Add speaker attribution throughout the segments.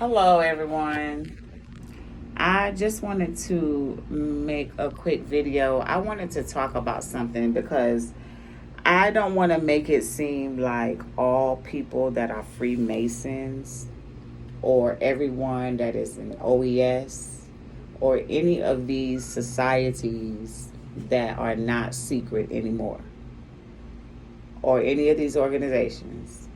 Speaker 1: Hello, everyone. I just wanted to make a quick video. I wanted to talk about something because I don't want to make it seem like all people that are Freemasons or everyone that is in OES or any of these societies that are not secret anymore or any of these organizations.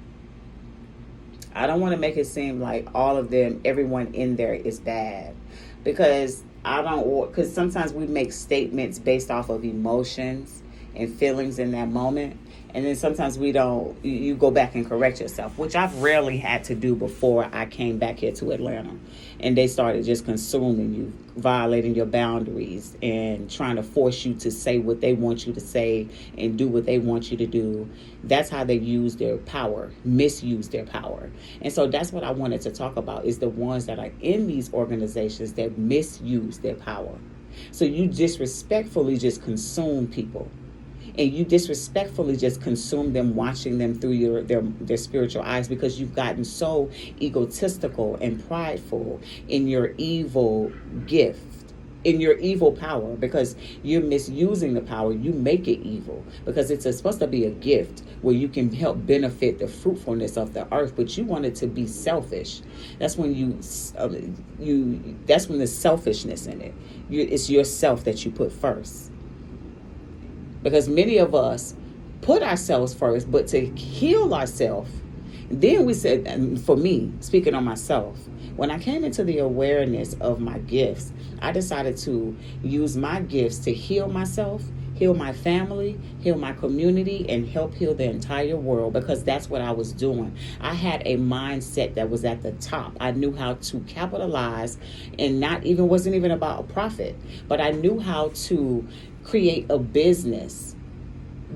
Speaker 1: I don't want to make it seem like all of them, everyone in there is bad, because I don't. Because sometimes we make statements based off of emotions and feelings in that moment, and then sometimes we don't. You go back and correct yourself, which I've rarely had to do before I came back here to Atlanta, and they started just consuming you, violating your boundaries, and trying to force you to say what they want you to say and do what they want you to do. That's how they use their power, misuse their power. And so that's what I wanted to talk about, is the ones that are in these organizations that misuse their power. So you disrespectfully just consume people, and you disrespectfully just consume them, watching them through their spiritual eyes, because you've gotten so egotistical and prideful in your evil gift, in your evil power, because you're misusing the power. You make it evil because it's supposed to be a gift where you can help benefit the fruitfulness of the earth, but you want it to be selfish. That's when that's when the selfishness in it. It's yourself that you put first, because many of us put ourselves first, but to heal ourselves, then we said, and for me, speaking on myself, when I came into the awareness of my gifts, I decided to use my gifts to heal myself, heal my family, heal my community, and help heal the entire world, because that's what I was doing. I had a mindset that was at the top. I knew how to capitalize, and wasn't even about a profit, but I knew how to create a business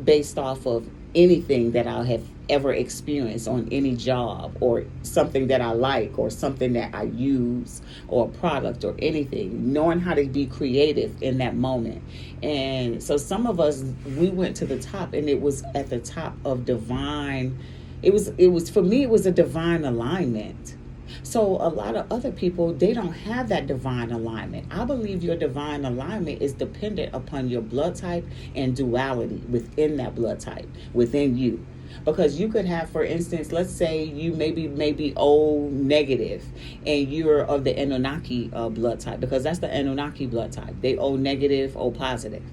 Speaker 1: based off of anything that I have ever experienced on any job, or something that I like, or something that I use, or a product, or anything, knowing how to be creative in that moment. And so some of us, we went to the top, and it was at the top of divine. It was for me, it was a divine alignment. So a lot of other people, they don't have that divine alignment. I believe your divine alignment is dependent upon your blood type and duality within that blood type, within you. Because you could have, for instance, let's say you maybe O negative, and you're of the Anunnaki blood type, because that's the Anunnaki blood type. They O negative, O positive.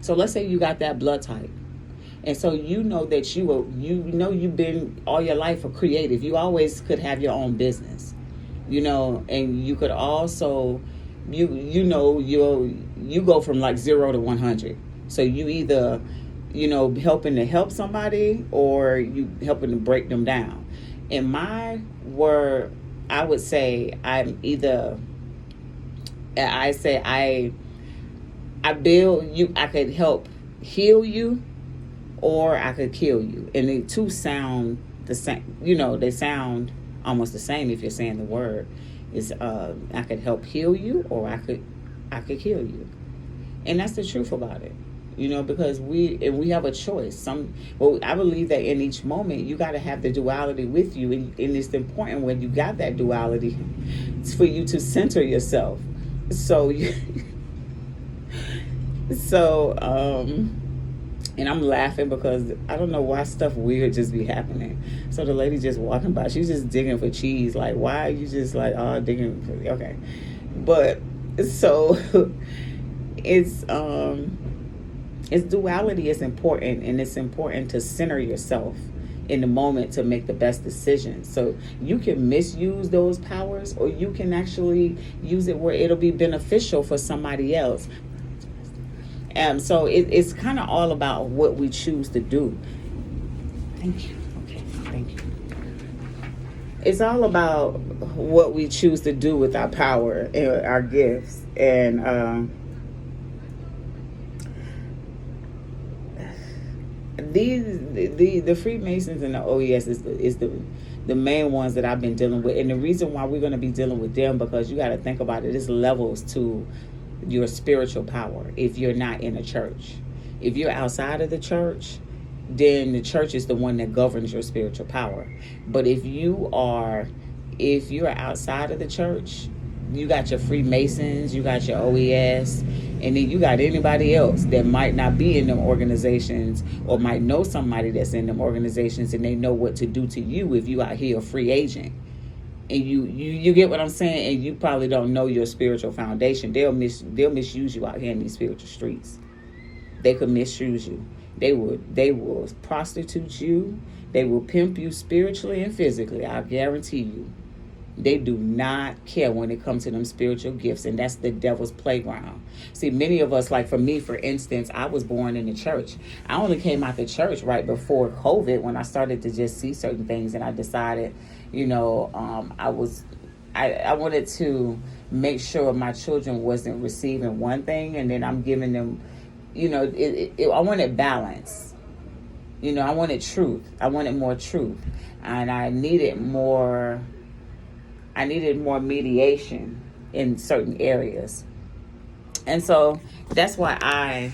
Speaker 1: So let's say you got that blood type. And so you know that you've been all your life a creative. You always could have your own business, and you could also, you go from like 0 to 100. So you either, helping to help somebody, or you helping to break them down. In my word, I would say I build you. I could help heal you, or I could kill you. And the two sound the same. They sound almost the same if you're saying the word. I could help heal you, or I could kill you. And that's the truth about it. Because we have a choice. I believe that in each moment you got to have the duality with you, and it's important when you got that duality, it's for you to center yourself. So and I'm laughing because I don't know why stuff weird just be happening. So the lady just walking by, she's just digging for cheese. Like, why are you just like, digging for, okay. But so it's duality is important, and it's important to center yourself in the moment to make the best decisions. So you can misuse those powers, or you can actually use it where it'll be beneficial for somebody else. So it's kind of all about what we choose to do. Thank you. Okay, thank you. It's all about what we choose to do with our power and our gifts. And the Freemasons and the OES is the main ones that I've been dealing with. And the reason why we're going to be dealing with them, because you got to think about it, there's levels to your spiritual power if you're not in a church. If you're outside of the church, then the church is the one that governs your spiritual power. But if you are if you're outside of the church, you got your Freemasons, you got your OES, and then you got anybody else that might not be in them organizations or might know somebody that's in them organizations, and they know what to do to you if you out here a free agent. And you get what I'm saying, and you probably don't know your spiritual foundation. They'll misuse you out here in these spiritual streets. They could misuse you. They will prostitute you. They will pimp you spiritually and physically. I guarantee you. They do not care when it comes to them spiritual gifts, and that's the devil's playground. See, many of us, like for me, for instance, I was born in the church. I only came out the church right before COVID, when I started to just see certain things, and I decided, I wanted to make sure my children wasn't receiving one thing, and then I'm giving them, I wanted balance. I wanted truth. I wanted more truth, and I needed more mediation in certain areas. And so that's why I